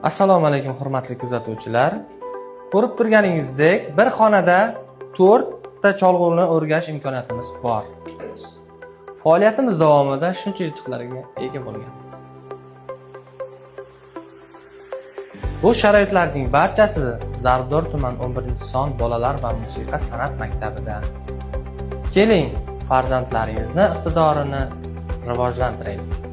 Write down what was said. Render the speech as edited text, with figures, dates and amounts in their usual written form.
Assalomu alaykum hurmatli kuzatuvchilar. Ko'rib turganingizdek, bir xonada 4 ta cholg'uni o'rganish imkoniyatimiz bor. Faoliyatimiz davomida shuncha yutuqlarga ega bo'lganmiz. Bu sharoitlarning barchasi Zarbdor tuman 11-son bolalar va musiqa san'at maktabida. Keling, farzandlaringizni iqtidorini rivojlantiraylik.